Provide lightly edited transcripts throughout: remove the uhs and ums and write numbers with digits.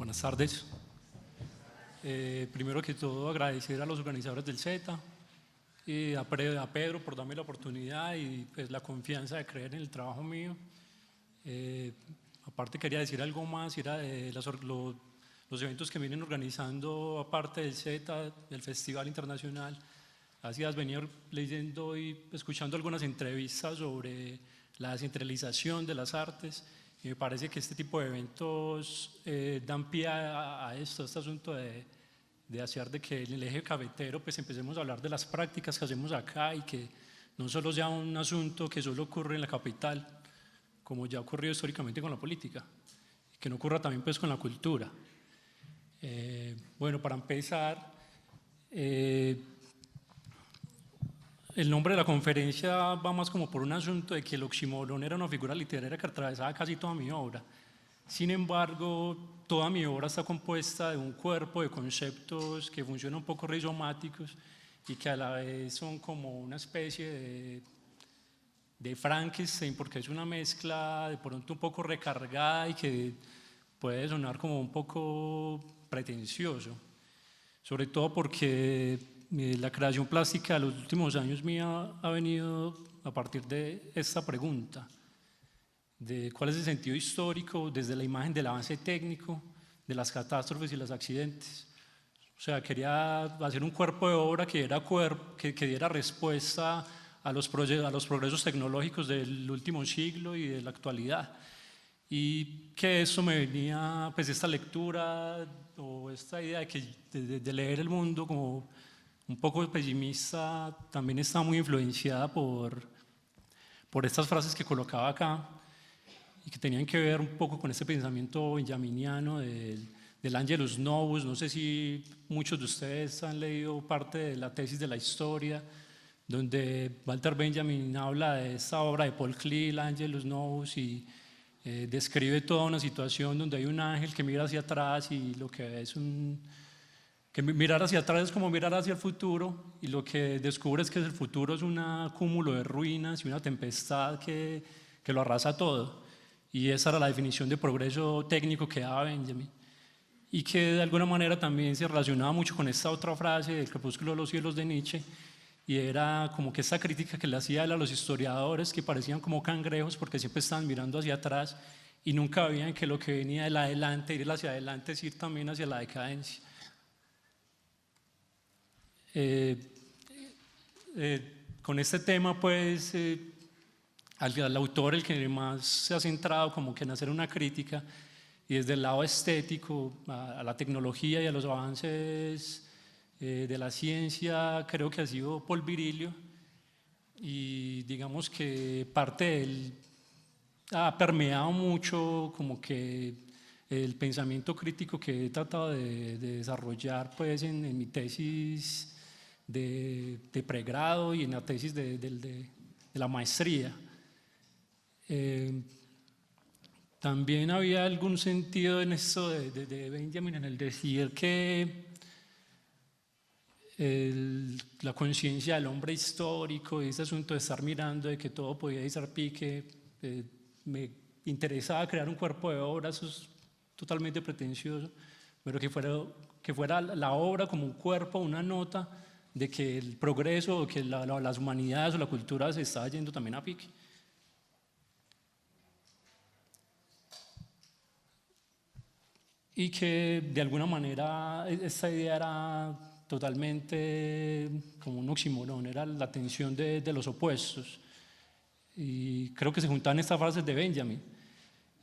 Buenas tardes. Primero que todo, agradecer a los organizadores del Z y a Pedro por darme la oportunidad y pues, la confianza de creer en el trabajo mío. Aparte quería decir algo más, era de los eventos que vienen organizando aparte del Z, del Festival Internacional. Así has venido leyendo y escuchando algunas entrevistas sobre la descentralización de las artes y me parece que este tipo de eventos dan pie a esto, a este asunto de hacer de que en el eje cafetero pues empecemos a hablar de las prácticas que hacemos acá y que no solo sea un asunto que solo ocurre en la capital, como ya ha ocurrido históricamente con la política, que no ocurra también pues con la cultura. Bueno, para empezar, el nombre de la conferencia va más como por un asunto de que el oxímoron era una figura literaria que atravesaba casi toda mi obra. Sin embargo, toda mi obra está compuesta de un cuerpo de conceptos que funcionan un poco rizomáticos y que a la vez son como una especie de Frankenstein, porque es una mezcla de pronto un poco recargada y que puede sonar como un poco pretencioso, sobre todo porque la creación plástica de los últimos años mía ha venido a partir de esta pregunta, de cuál es el sentido histórico desde la imagen del avance técnico, de las catástrofes y los accidentes. O sea, quería hacer un cuerpo de obra que diera respuesta a los progresos tecnológicos del último siglo y de la actualidad. Y que eso me venía, pues esta lectura o esta idea de leer el mundo como un poco pesimista, también está muy influenciada por estas frases que colocaba acá y que tenían que ver un poco con este pensamiento benjaminiano del Angelus Novus. No sé si muchos de ustedes han leído parte de la tesis de la historia, donde Walter Benjamin habla de esta obra de Paul Klee, el Angelus Novus, y describe toda una situación donde hay un ángel que mira hacia atrás y lo que es que mirar hacia atrás es como mirar hacia el futuro y lo que descubre es que el futuro es un cúmulo de ruinas y una tempestad que lo arrasa todo. Y esa era la definición de progreso técnico que daba Benjamin. Y que de alguna manera también se relacionaba mucho con esta otra frase del crepúsculo de los cielos de Nietzsche, y era como que esta crítica que le hacía él a los historiadores que parecían como cangrejos porque siempre estaban mirando hacia atrás y nunca veían que lo que venía del adelante, ir hacia adelante es ir también hacia la decadencia. Con este tema pues al autor el que más se ha centrado como que en hacer una crítica y desde el lado estético a la tecnología y a los avances de la ciencia creo que ha sido Paul Virilio, y digamos que parte de él ha permeado mucho como que el pensamiento crítico que he tratado de desarrollar pues en mi tesis de pregrado y en la tesis de la maestría. También había algún sentido en esto de Benjamin en el decir que la conciencia del hombre histórico y ese asunto de estar mirando de que todo podía irse a pique, me interesaba crear un cuerpo de obra, eso es totalmente pretencioso, pero que fuera la obra como un cuerpo, una nota de que el progreso o que las humanidades o la cultura se estaba yendo también a pique. Y que de alguna manera esta idea era totalmente como un oxímoron, era la tensión de los opuestos. Y creo que se juntaban estas frases de Benjamin.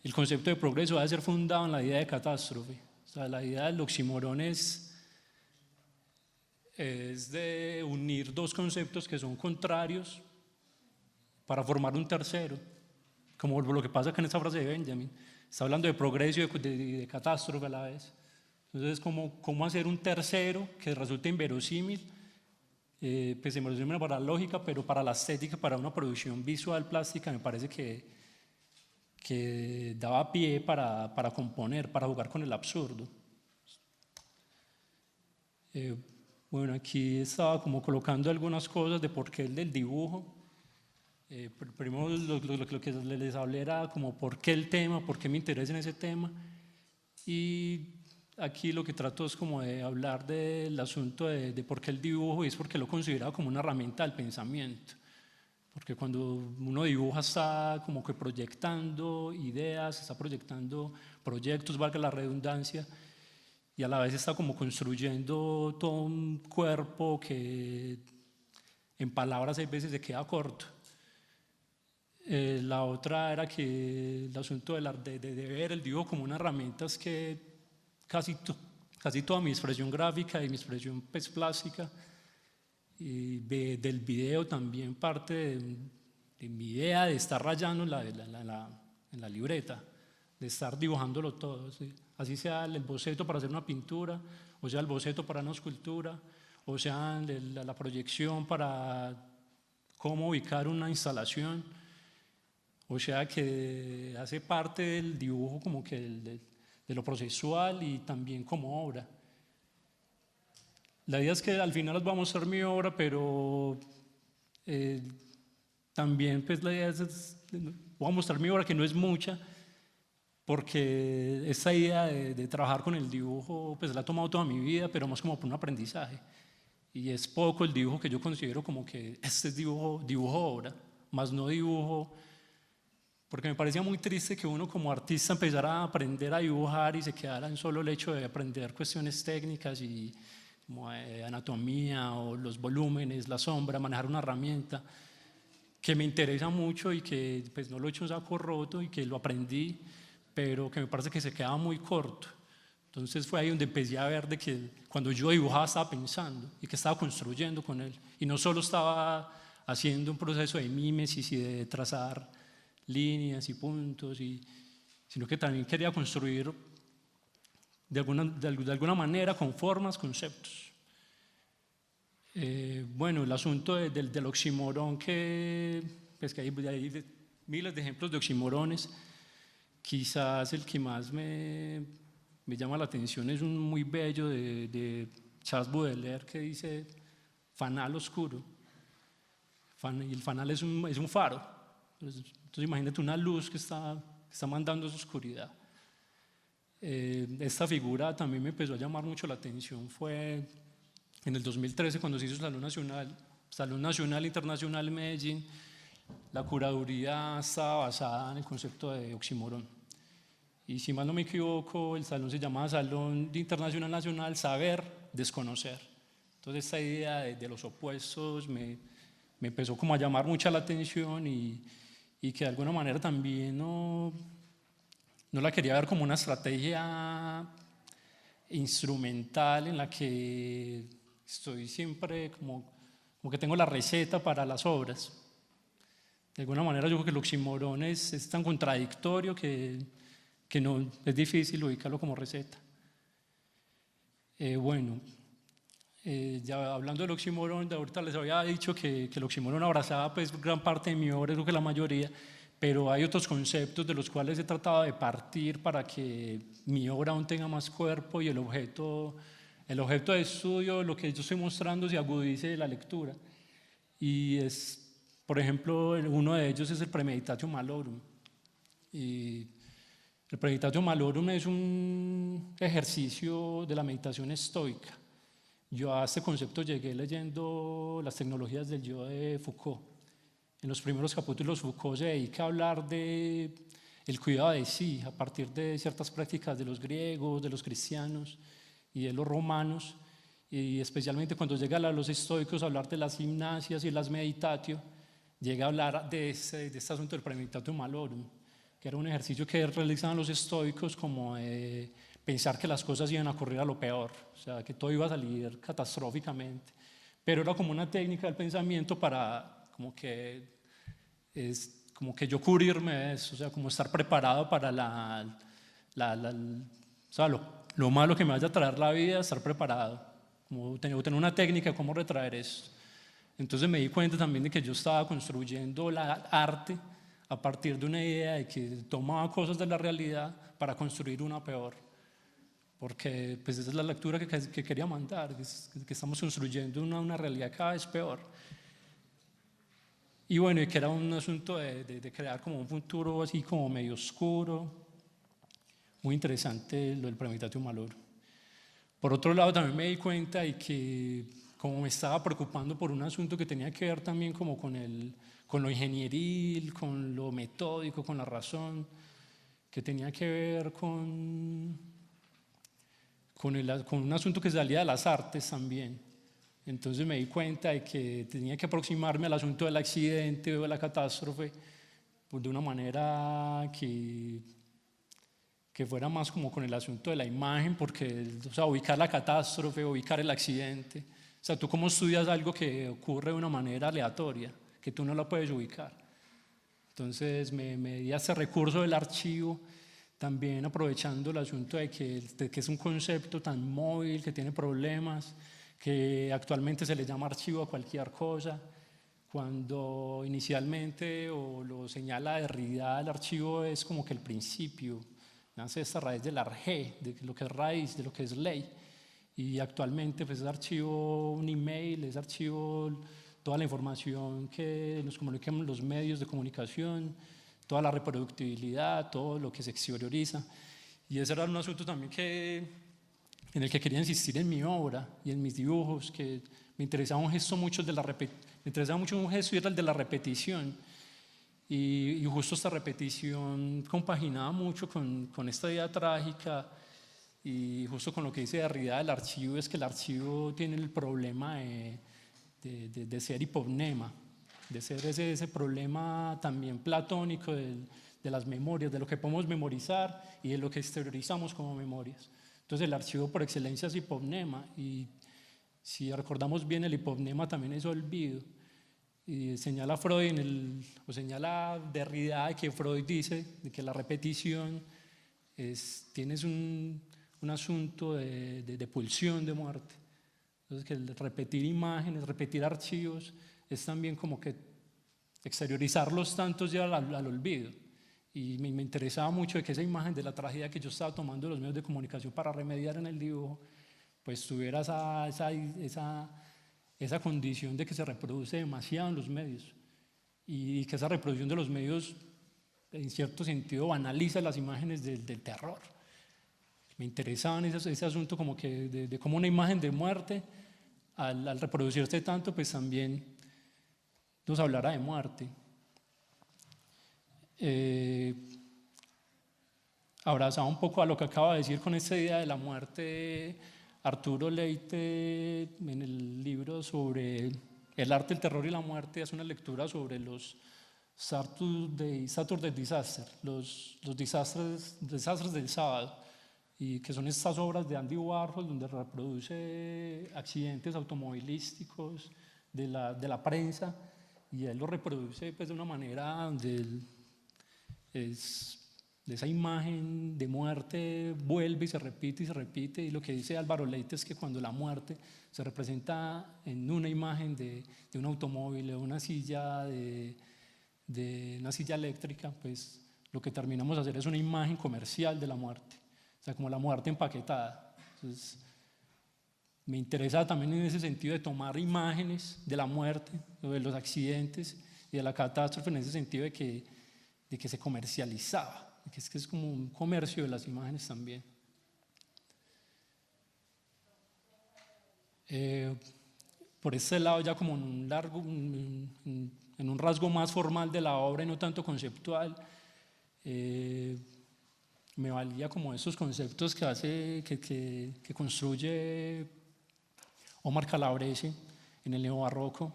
El concepto de progreso debe ser fundado en la idea de catástrofe. O sea, la idea del oxímoron es de unir dos conceptos que son contrarios para formar un tercero, como lo que pasa acá en esta frase de Benjamin. Está hablando de progreso y de catástrofe a la vez. Entonces, ¿cómo hacer un tercero que resulte inverosímil? Pues inverosímil para la lógica, pero para la estética, para una producción visual plástica, me parece que daba pie para componer, para jugar con el absurdo. Bueno, aquí estaba como colocando algunas cosas de por qué el del dibujo. Primero lo que les hablé era como por qué el tema, por qué me interesa en ese tema, y aquí lo que trato es como de hablar del asunto de por qué el dibujo, y es porque lo consideraba como una herramienta del pensamiento. Porque cuando uno dibuja está como que proyectando ideas, está proyectando proyectos, valga la redundancia, y a la vez está como construyendo todo un cuerpo que en palabras hay veces se queda corto. La otra era que el asunto de ver el dibujo como una herramienta es que casi toda mi expresión gráfica y mi expresión pues, plástica y del video también parte de mi idea de estar rayando en la libreta, de estar dibujándolo todo, ¿sí? Así sea el boceto para hacer una pintura, o sea el boceto para una escultura, o sea la proyección para cómo ubicar una instalación, o sea que hace parte del dibujo como que de lo procesual y también como obra. La idea es que al final vamos a hacer mi obra, pero también pues la idea voy a mostrar mi obra que no es mucha, porque esta idea de trabajar con el dibujo pues la he tomado toda mi vida, pero más como por un aprendizaje. Y es poco el dibujo que yo considero como que este es dibujo obra, más no dibujo, porque me parecía muy triste que uno como artista empezara a aprender a dibujar y se quedara en solo el hecho de aprender cuestiones técnicas y como anatomía o los volúmenes, la sombra, manejar una herramienta que me interesa mucho y que pues no lo he hecho en saco roto y que lo aprendí, pero que me parece que se quedaba muy corto. Entonces fue ahí donde empecé a ver de que cuando yo dibujaba estaba pensando y que estaba construyendo con él. Y no solo estaba haciendo un proceso de mímesis y de trazar líneas y puntos, sino que también quería construir de alguna manera con formas, conceptos. Bueno, el asunto del oxímoron, pues que hay miles de ejemplos de oxímorones. Quizás el que más me llama la atención es un muy bello de Charles Baudelaire que dice fanal oscuro. Y el fanal es un faro. Entonces imagínate una luz que está mandando esa oscuridad. Esta figura también me empezó a llamar mucho la atención, fue en el 2013 cuando se hizo Salón Nacional Internacional en Medellín. La curaduría estaba basada en el concepto de oxímoron. Y si mal no me equivoco, el salón se llamaba Salón Internacional Nacional Saber Desconocer. Entonces esta idea de los opuestos me empezó como a llamar mucha la atención y que de alguna manera también no la quería ver como una estrategia instrumental en la que estoy siempre como que tengo la receta para las obras. De alguna manera yo creo que el oxímoron es tan contradictorio que no, es difícil ubicarlo como receta. Bueno, ya hablando del oxímoron, de ahorita les había dicho que el oxímoron abrazaba pues gran parte de mi obra, creo que la mayoría, pero hay otros conceptos de los cuales he tratado de partir para que mi obra aún tenga más cuerpo y el objeto de estudio, lo que yo estoy mostrando, se agudice la lectura. Y es, por ejemplo, uno de ellos es el Premeditatio Malorum. Y el Premeditatio Malorum es un ejercicio de la meditación estoica. Yo a este concepto llegué leyendo Las tecnologías del yo de Foucault. En los primeros capítulos Foucault se dedica a hablar de el cuidado de sí a partir de ciertas prácticas de los griegos, de los cristianos y de los romanos, y especialmente cuando llega a los estoicos a hablar de las gimnasias y las meditatio, llega a hablar de este asunto del Premeditatio Malorum, que era un ejercicio que realizaban los estoicos como pensar que las cosas iban a ocurrir a lo peor, o sea, que todo iba a salir catastróficamente, pero era como una técnica del pensamiento para como que yo cubrirme de eso, o sea, como estar preparado para o sea, lo malo que me vaya a traer la vida, estar preparado, como tener una técnica de cómo retraer eso. Entonces me di cuenta también de que yo estaba construyendo la arte a partir de una idea de que tomaba cosas de la realidad para construir una peor, porque pues esa es la lectura que quería mandar, que estamos construyendo una realidad cada vez peor. Y bueno, y que era un asunto de crear como un futuro así como medio oscuro, muy interesante lo del Premeditatio Malorum. Por otro lado, también me di cuenta de que como me estaba preocupando por un asunto que tenía que ver también como con lo ingenieril, con lo metódico, con la razón, que tenía que ver con un asunto que salía de las artes también. Entonces me di cuenta de que tenía que aproximarme al asunto del accidente o de la catástrofe pues de una manera que fuera más como con el asunto de la imagen, porque, o sea, ubicar la catástrofe, ubicar el accidente. O sea, tú cómo estudias algo que ocurre de una manera aleatoria, que tú no lo puedes ubicar. Entonces me di a ese recurso del archivo, también aprovechando el asunto de que es un concepto tan móvil, que tiene problemas, que actualmente se le llama archivo a cualquier cosa, cuando inicialmente o lo señala Derrida, el archivo es como que el principio, nace esta raíz del arjé, de lo que es raíz, de lo que es ley, y actualmente pues es archivo un email, es archivo toda la información que nos comunican los medios de comunicación, toda la reproductibilidad, todo lo que se exterioriza. Y ese era un asunto también en el que quería insistir en mi obra y en mis dibujos, que me interesaba un gesto mucho un gesto y era el de la repetición. Y justo esta repetición compaginaba mucho con esta idea trágica y justo con lo que dice Derrida del archivo, es que el archivo tiene el problema de ser hipomnema, de ser ese problema también platónico de las memorias, de lo que podemos memorizar y de lo que exteriorizamos como memorias. Entonces el archivo por excelencia es hipomnema, y si recordamos bien, el hipomnema también es olvido. Y señala Freud o señala Derrida que Freud dice de que la repetición tienes un asunto de pulsión de muerte. Entonces que el repetir imágenes, repetir archivos es también como que exteriorizarlos tanto lleva al olvido. Y me interesaba mucho de que esa imagen de la tragedia que yo estaba tomando de los medios de comunicación para remediar en el dibujo, pues tuviera esa condición de que se reproduce demasiado en los medios y que esa reproducción de los medios en cierto sentido banaliza las imágenes del terror. Me interesaba ese asunto como que de cómo una imagen de muerte al reproducirse tanto pues también nos hablará de muerte. Abrazaba un poco a lo que acaba de decir con esta idea de la muerte Arturo Leite en el libro sobre el arte, el terror y la muerte. Hace una lectura sobre los Saturday Disaster, los desastres del sábado, y que son estas obras de Andy Warhol donde reproduce accidentes automovilísticos de la prensa, y él lo reproduce pues de una manera donde de esa imagen de muerte vuelve y se repite, y lo que dice Álvaro Leite es que cuando la muerte se representa en una imagen de un automóvil, de una silla, de una silla eléctrica, pues lo que terminamos de hacer es una imagen comercial de la muerte, o sea, como la muerte empaquetada. Entonces, me interesa también en ese sentido de tomar imágenes de la muerte, de los accidentes y de la catástrofe, en ese sentido de que se comercializaba, que es como un comercio de las imágenes también. Por este lado ya como en un rasgo más formal de la obra y no tanto conceptual, me valía como esos conceptos que construye Omar Calabrese en el neobarroco,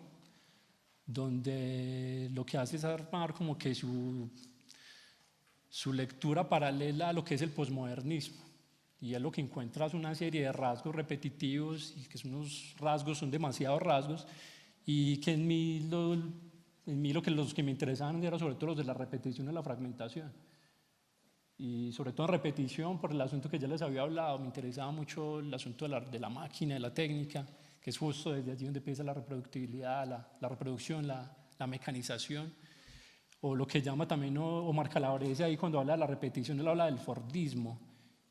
donde lo que hace es armar como que su lectura paralela a lo que es el posmodernismo, y él lo que encuentra es una serie de rasgos repetitivos, y que son demasiados rasgos, y que en mí los que me interesaban eran sobre todo los de la repetición y la fragmentación, y sobre todo en repetición por el asunto que ya les había hablado. Me interesaba mucho el asunto de la máquina, de la técnica, que es justo desde allí donde empieza la reproductibilidad, la reproducción, la mecanización, o lo que llama también Omar Calabrese ahí cuando habla de la repetición. Él habla del Fordismo,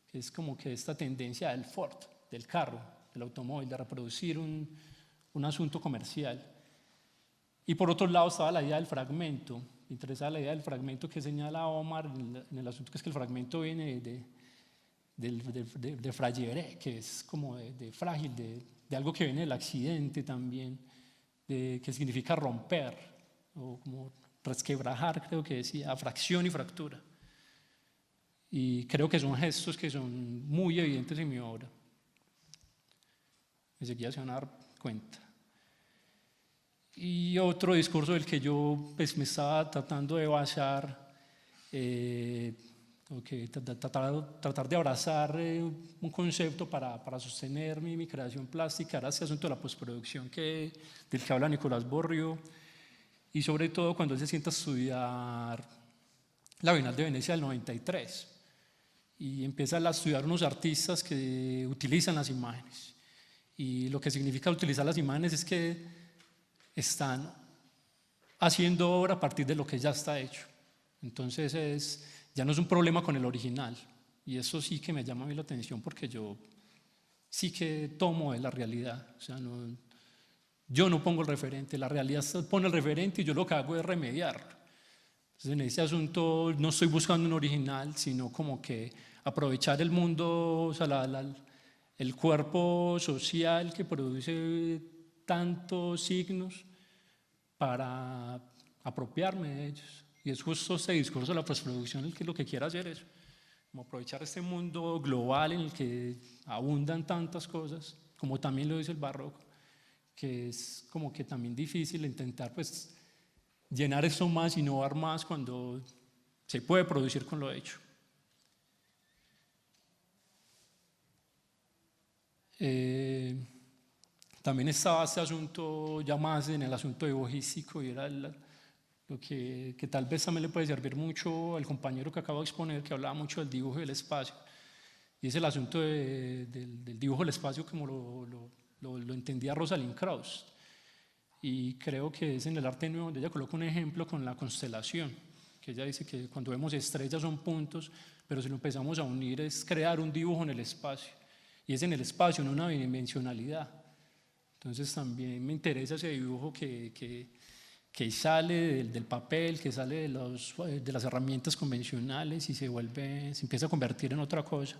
que es como que esta tendencia del Ford, del carro, del automóvil, de reproducir un asunto comercial. Y por otro lado estaba la idea del fragmento. Me interesaba la idea del fragmento que señala Omar en el asunto, que es que el fragmento viene de fragile, que es como de frágil, de algo que viene del accidente también, que significa romper, o como resquebrajar, creo que decía, fracción y fractura. Y creo que son gestos que son muy evidentes en mi obra. Enseguida se van a dar cuenta. Y otro discurso del que yo pues, me estaba tratando de basar, tratar de abrazar un concepto para sostener mi creación plástica, era este asunto de la postproducción del que habla Nicolás Borrio, y sobre todo cuando él se sienta a estudiar la Bienal de Venecia del 93 y empieza a estudiar unos artistas que utilizan las imágenes. Y lo que significa utilizar las imágenes es que están haciendo obra a partir de lo que ya está hecho. Entonces ya no es un problema con el original, y eso sí que me llama a mí la atención porque yo sí que tomo de la realidad, o sea, yo no pongo el referente, la realidad pone el referente y yo lo que hago es remediarlo. Entonces en ese asunto no estoy buscando un original, sino como que aprovechar el mundo, o sea, el cuerpo social que produce tantos signos para apropiarme de ellos. Y es justo este discurso de la postproducción el que lo que quiere hacer es como aprovechar este mundo global en el que abundan tantas cosas, como también lo dice el barroco, que es como que también difícil intentar pues llenar esto más, innovar más cuando se puede producir con lo hecho. También estaba este asunto ya más en el asunto evojístico, y era lo que tal vez también le puede servir mucho al compañero que acabo de exponer, que hablaba mucho del dibujo del espacio, y es el asunto del dibujo del espacio como lo entendía Rosalind Krauss. Y creo que es en el arte nuevo donde ella coloca un ejemplo con la constelación, que ella dice que cuando vemos estrellas son puntos, pero si lo empezamos a unir es crear un dibujo en el espacio, y es en el espacio, no una bidimensionalidad. Entonces también me interesa ese dibujo que sale del papel, que sale de las herramientas convencionales y se empieza a convertir en otra cosa.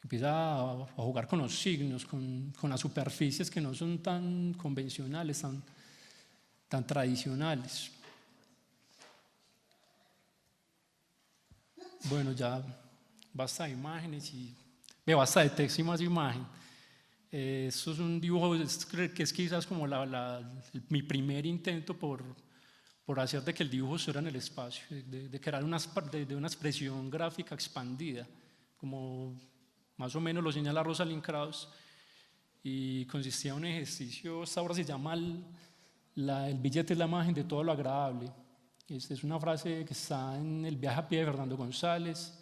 Empieza a jugar con los signos, con las superficies que no son tan convencionales, tan tradicionales. Bueno, ya basta de imágenes y basta de texto y más imagen. Esto es un dibujo que es quizás como mi primer intento por hacer de que el dibujo estuviera en el espacio, de crear una expresión gráfica expandida, como más o menos lo señala Rosalind Krauss, y consistía en un ejercicio. Esta obra se llama el billete es la imagen de todo lo agradable. Esta es una frase que está en El viaje a pie de Fernando González,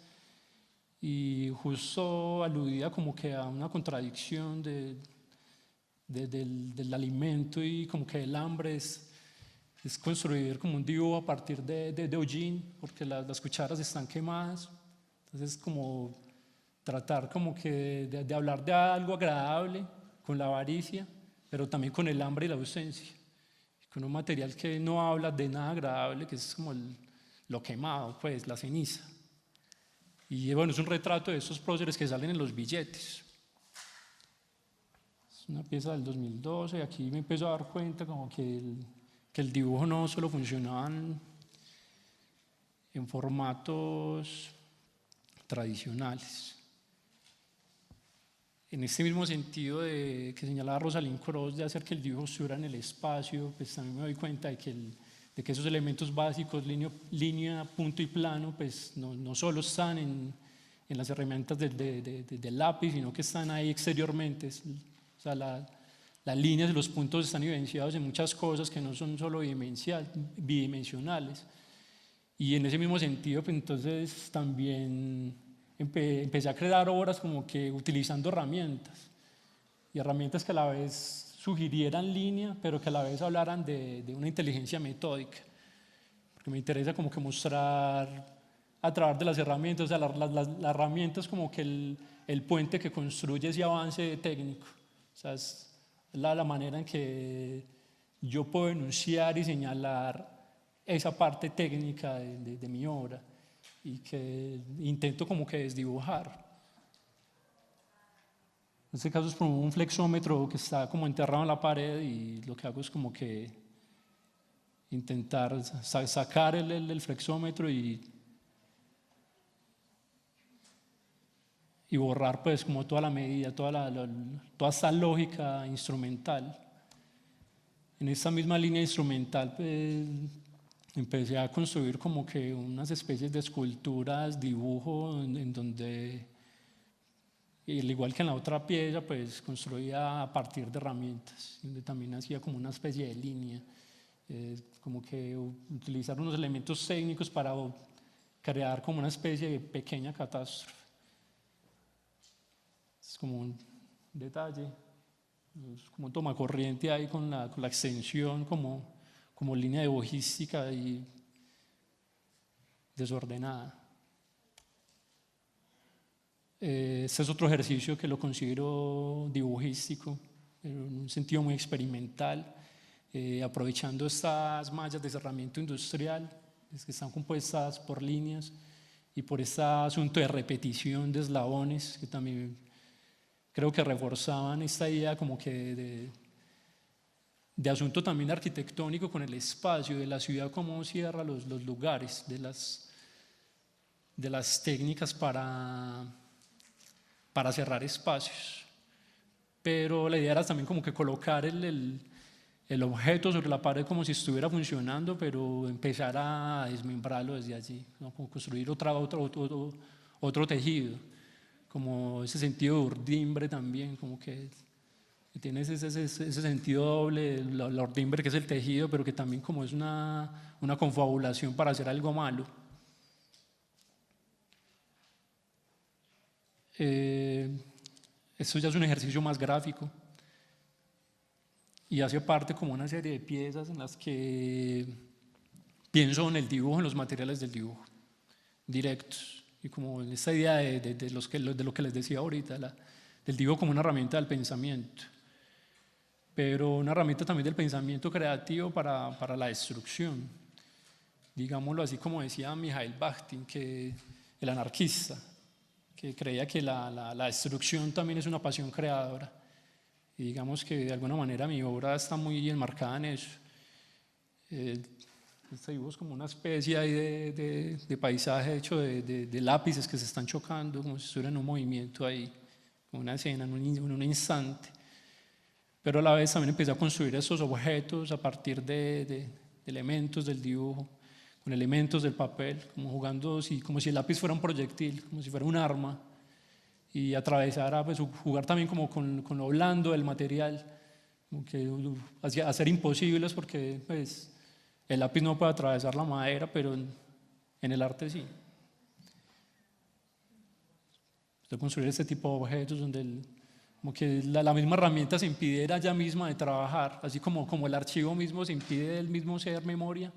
y justo aludida como que a una contradicción del alimento, y como que el hambre es construir como un dibujo a partir de hollín, porque las cucharas están quemadas. Entonces como tratar como que de hablar de algo agradable con la avaricia, pero también con el hambre y la ausencia, con un material que no habla de nada agradable, que es como lo quemado, pues la ceniza. Y bueno, es un retrato de esos próceres que salen en los billetes. Es una pieza del 2012, y aquí me empiezo a dar cuenta como que el dibujo no solo funcionaba en formatos tradicionales. En este mismo sentido que señalaba Rosalind Krauss, de hacer que el dibujo estuviera en el espacio, pues también me doy cuenta de que esos elementos básicos, línea, punto y plano, pues no solo están en las herramientas del lápiz, sino que están ahí exteriormente. O sea, las líneas y los puntos están evidenciados en muchas cosas que no son solo bidimensionales. Y en ese mismo sentido, pues entonces también empecé a crear obras como que utilizando herramientas, y herramientas que a la vez sugirieran línea, pero que a la vez hablaran de una inteligencia metódica, porque me interesa como que mostrar a través de las herramientas, o sea, las herramientas como que el puente que construye ese avance técnico. O sea, es la manera en que yo puedo enunciar y señalar esa parte técnica de mi obra, y que intento como que desdibujar. En este caso es como un flexómetro que está como enterrado en la pared y lo que hago es como que intentar sacar el flexómetro y borrar pues como toda la medida, toda esta lógica instrumental. En esta misma línea instrumental pues, empecé a construir como que unas especies de esculturas, dibujo, en donde, al igual que en la otra pieza, pues construía a partir de herramientas, donde también hacía como una especie de línea, como que utilizar unos elementos técnicos para crear como una especie de pequeña catástrofe. Es como un detalle, es como un tomacorriente ahí con la extensión como línea dibujística y desordenada. Este es otro ejercicio que lo considero dibujístico, pero en un sentido muy experimental, aprovechando estas mallas de cerramiento industrial, que están compuestas por líneas, y por este asunto de repetición de eslabones, que también creo que reforzaban esta idea como que de asunto también arquitectónico con el espacio de la ciudad, cómo cierra los lugares, de las técnicas para cerrar espacios. Pero la idea era también como que colocar el objeto sobre la pared como si estuviera funcionando, pero empezar a desmembrarlo desde allí, ¿no? Como construir otro tejido, como ese sentido de urdimbre también, como que tiene ese sentido doble, la urdimbre que es el tejido, pero que también como es una confabulación para hacer algo malo. Esto ya es un ejercicio más gráfico y hace parte como una serie de piezas en las que pienso en el dibujo, en los materiales del dibujo, directos, y como en esta idea de lo que les decía ahorita, del dibujo como una herramienta del pensamiento, pero una herramienta también del pensamiento creativo para la destrucción, digámoslo así como decía Mikhail Bakhtin, que el anarquista, que creía que la destrucción también es una pasión creadora. Y digamos que de alguna manera mi obra está muy enmarcada en eso. Este dibujo es como una especie ahí de paisaje hecho de lápices que se están chocando, como si estuvieran en un movimiento ahí, como una escena, en un instante. Pero a la vez también empecé a construir esos objetos a partir de elementos del dibujo, con elementos del papel, como jugando, como si el lápiz fuera un proyectil, como si fuera un arma, y atravesar, pues, jugar también como con lo blando del material, como que hacer imposibles, porque pues, el lápiz no puede atravesar la madera, pero en el arte sí. De construir este tipo de objetos donde como que la misma herramienta se impide ella misma de trabajar, así como el archivo mismo se impide del mismo ser memoria.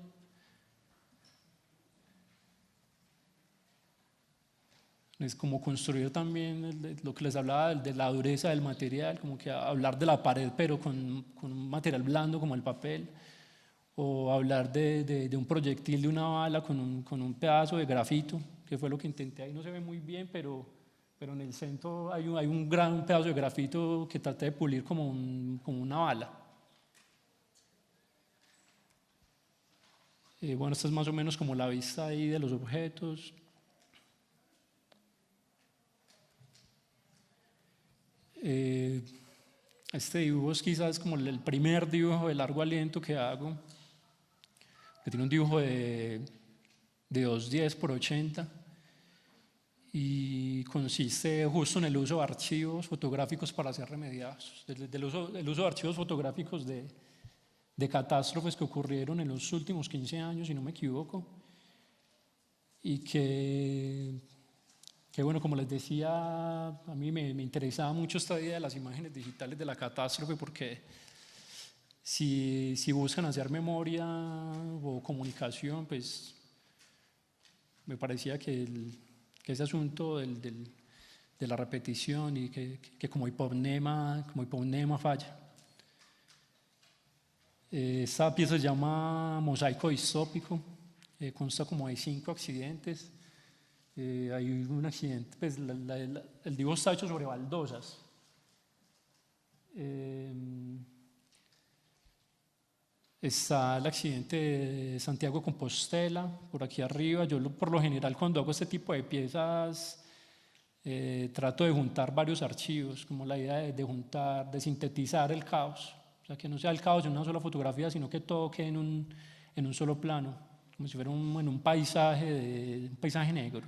Es como construir también lo que les hablaba de la dureza del material, como que hablar de la pared pero con un material blando como el papel, o hablar de un proyectil, de una bala con un pedazo de grafito, que fue lo que intenté. Ahí no se ve muy bien, pero en el centro hay un gran pedazo de grafito que traté de pulir como una bala. Bueno, esta es más o menos como la vista ahí de los objetos. Este dibujo es quizás como el primer dibujo de largo aliento que hago, que tiene un dibujo de 210 por 80 y consiste justo en el uso de archivos fotográficos para ser remediados, el uso de archivos fotográficos de catástrofes que ocurrieron en los últimos 15 años, si no me equivoco, y que bueno, como les decía, a mí me interesaba mucho esta idea de las imágenes digitales de la catástrofe, porque si buscan hacer memoria o comunicación, pues me parecía que ese asunto de la repetición y que como hiponema falla. Esta pieza se llama Mosaico Distópico, consta como de 5 accidentes. Hay un accidente, pues el dibujo está hecho sobre baldosas, Está el accidente de Santiago de Compostela, por aquí arriba. Yo por lo general cuando hago este tipo de piezas trato de juntar varios archivos, como la idea de juntar, de sintetizar el caos. O sea, que no sea el caos en una sola fotografía, sino que todo quede en un solo plano, como si fuera en un paisaje negro.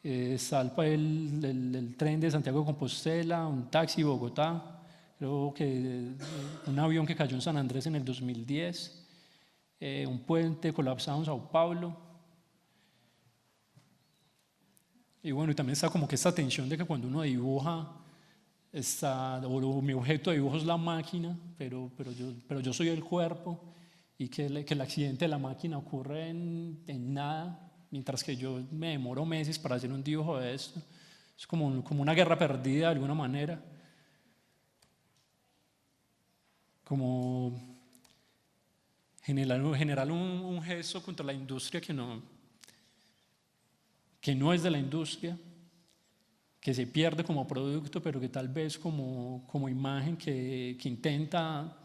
Está el tren de Santiago de Compostela, un taxi Bogotá, creo que un avión que cayó en San Andrés en el 2010, un puente colapsado en Sao Paulo. Y bueno, y también está como que esta tensión de que cuando uno dibuja, o mi objeto de dibujo es la máquina, pero yo soy el cuerpo, y que el accidente de la máquina ocurre en nada, mientras que yo me demoro meses para hacer un dibujo de esto. Es como una guerra perdida de alguna manera. Como generar un gesto contra la industria que no es de la industria, que se pierde como producto, pero que tal vez como imagen que intenta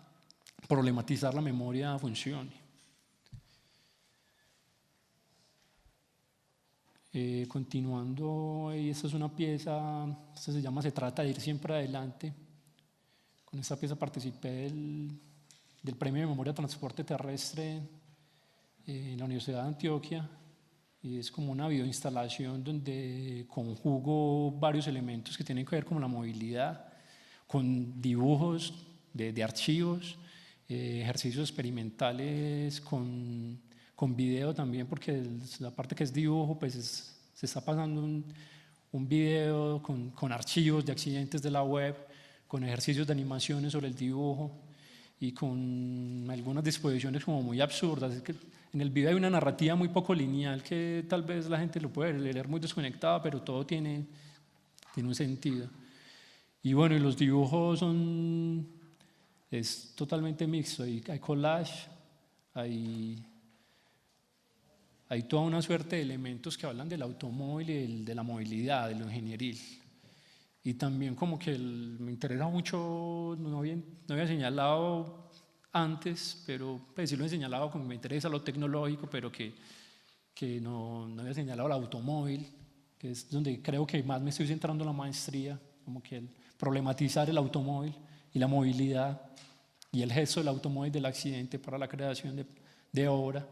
problematizar la memoria funcione. Continuando, esta es una pieza, esta se llama Se trata de ir siempre adelante. Con esta pieza participé del Premio de Memoria de Transporte Terrestre en la Universidad de Antioquia, y es como una videoinstalación donde conjugo varios elementos que tienen que ver con la movilidad, con dibujos de archivos, ejercicios experimentales con video también, porque la parte que es dibujo, pues se está pasando un video con archivos de accidentes de la web, con ejercicios de animaciones sobre el dibujo y con algunas disposiciones como muy absurdas. Es que en el video hay una narrativa muy poco lineal que tal vez la gente lo puede leer muy desconectada, pero todo tiene un sentido. Y bueno, y los dibujos es totalmente mixto. Hay collage, hay toda una suerte de elementos que hablan del automóvil y de la movilidad, de lo ingenieril. Y también como que me interesa mucho, no había señalado antes, pero pues sí lo he señalado, como me interesa lo tecnológico, pero que no había señalado el automóvil, que es donde creo que más me estoy centrando en la maestría, como que problematizar el automóvil y la movilidad y el gesto del automóvil del accidente para la creación de obra.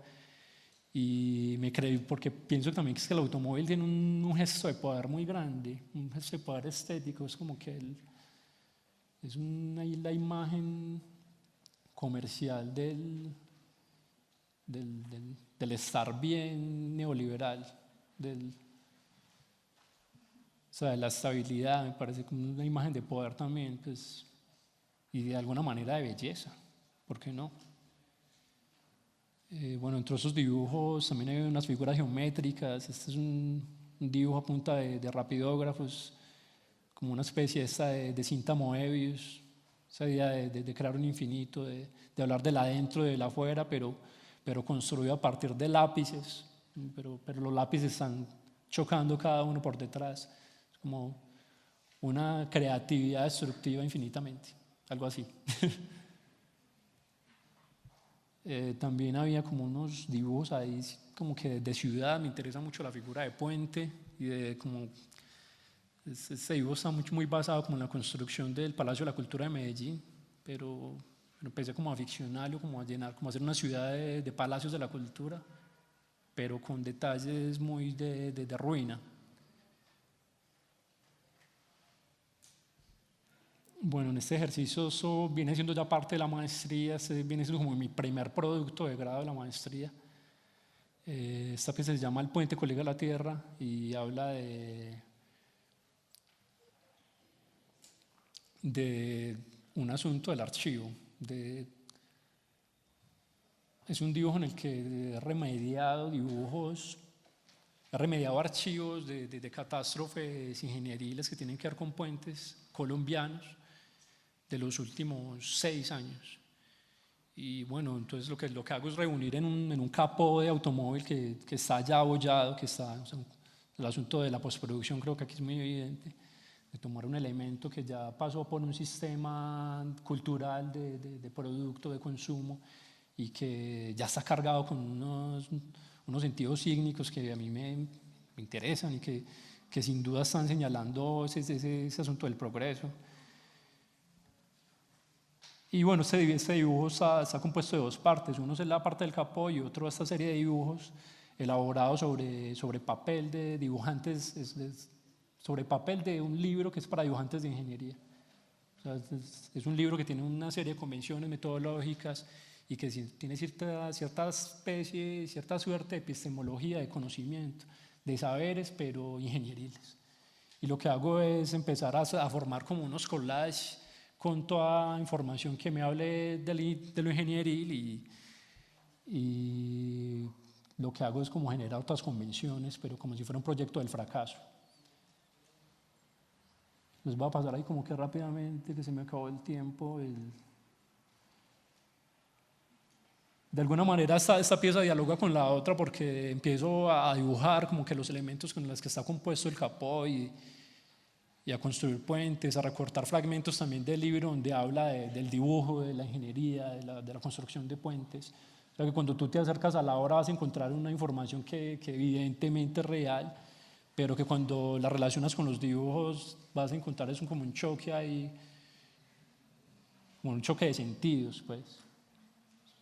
Y me creí, porque pienso también que es que el automóvil tiene un gesto de poder muy grande, un gesto de poder estético. Es como que es la imagen comercial del estar bien neoliberal, o sea, de la estabilidad. Me parece como una imagen de poder también, pues, y de alguna manera de belleza, ¿por qué no? Bueno, entre esos dibujos también hay unas figuras geométricas. Este es un dibujo a punta de rapidógrafos, como una especie de cinta Moebius, esa idea de crear un infinito, de hablar del adentro y del afuera, pero construido a partir de lápices, pero los lápices están chocando cada uno por detrás. Es como una creatividad destructiva infinitamente, algo así. También había como unos dibujos ahí como que de ciudad. Me interesa mucho la figura de puente y este dibujo está muy basado como en la construcción del Palacio de la Cultura de Medellín, pero empecé como a ficcionarlo, como a llenar, como a hacer una ciudad de palacios de la cultura, pero con detalles muy de ruina. Bueno, en este ejercicio eso viene siendo ya parte de la maestría, viene siendo como mi primer producto de grado de la maestría. Esta pieza se llama El puente colega a la tierra y habla de un asunto del archivo. Es un dibujo en el que he remediado archivos de catástrofes ingenieriles que tienen que ver con puentes colombianos de los últimos 6 años. Y bueno, entonces lo que hago es reunir en un capó de automóvil que está ya abollado, o sea, el asunto de la postproducción creo que aquí es muy evidente, de tomar un elemento que ya pasó por un sistema cultural de producto, de consumo, y que ya está cargado con unos sentidos sígnicos que a mí me interesan y que sin duda están señalando ese asunto del progreso. Y bueno, este dibujo está compuesto de dos partes. Uno es la parte del capó y otro esta serie de dibujos elaborados sobre papel de dibujantes, sobre papel de un libro que es para dibujantes de ingeniería. O sea, es un libro que tiene una serie de convenciones metodológicas y que tiene cierta especie, cierta suerte de epistemología, de conocimiento, de saberes, pero ingenieriles. Y lo que hago es empezar a formar como unos collages con toda información que me hable de lo ingenieril, y lo que hago es como generar otras convenciones, pero como si fuera un proyecto del fracaso. Les voy a pasar ahí como que rápidamente, que se me acabó el tiempo. De alguna manera esta pieza dialoga con la otra porque empiezo a dibujar como que los elementos con los que está compuesto el capó y a construir puentes, a recortar fragmentos también del libro donde habla del dibujo, de la ingeniería, de la construcción de puentes. O sea que cuando tú te acercas a la obra vas a encontrar una información que evidentemente es real, pero que cuando la relacionas con los dibujos vas a encontrar como un choque ahí, como un choque de sentidos, pues.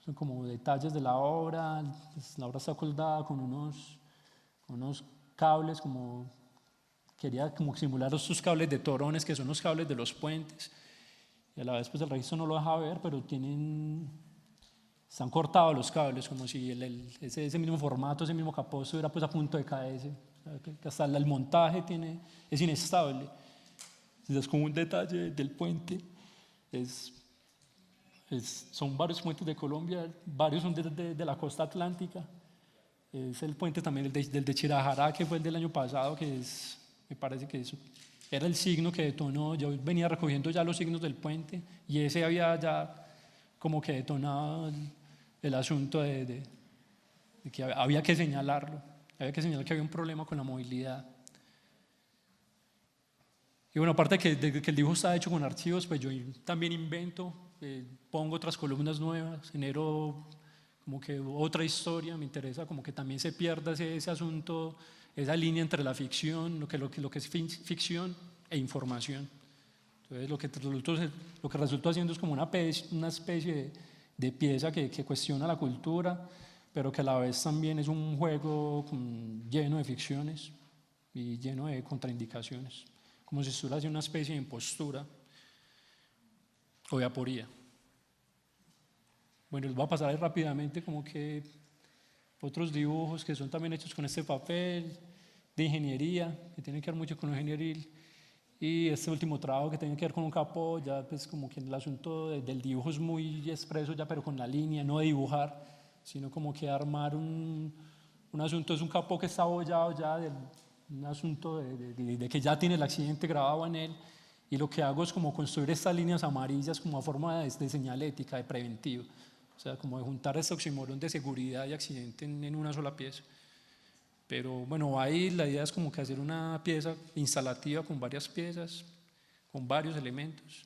Son como detalles de la obra. La obra está colgada con unos cables, quería como simular estos cables de torones que son los cables de los puentes, y a la vez pues el registro no lo deja ver, pero están cortados los cables, como si ese mismo formato, ese mismo capó estuviera pues a punto de caerse. Que hasta el montaje es inestable. Es como un detalle del puente. Son varios puentes de Colombia, varios son de la costa atlántica. Es el puente también del de Chirajará, que fue el del año pasado, me parece que eso era el signo que detonó. Yo venía recogiendo ya los signos del puente y ese había ya como que detonado el asunto de que había que señalarlo, había que señalar que había un problema con la movilidad. Y bueno, aparte de que el dibujo está hecho con archivos, pues yo también invento, pongo otras columnas nuevas, genero como que otra historia. Me interesa como que también se pierda ese asunto, esa línea entre la ficción, lo que es ficción e información. Entonces lo que resultó haciendo es como una especie de pieza que cuestiona la cultura, pero que a la vez también es un juego lleno de ficciones y lleno de contraindicaciones, como si estuviera haciendo una especie de impostura o de aporía. Bueno, les voy a pasar ahí rápidamente como que otros dibujos que son también hechos con este papel de ingeniería, que tienen que ver mucho con lo ingenieril, y este último trabajo que tiene que ver con un capó. Ya pues como que el asunto del dibujo es muy expreso ya, pero con la línea, no de dibujar, sino como que armar un asunto. Es un capó que está abollado ya, un asunto de que ya tiene el accidente grabado en él, y lo que hago es como construir estas líneas amarillas como a forma de señalética, de preventivo. O sea, como de juntar este oxímoron de seguridad y accidente en una sola pieza. Pero bueno, ahí la idea es como que hacer una pieza instalativa con varias piezas, con varios elementos,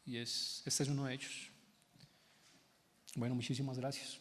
y este es uno de ellos. Bueno, muchísimas gracias.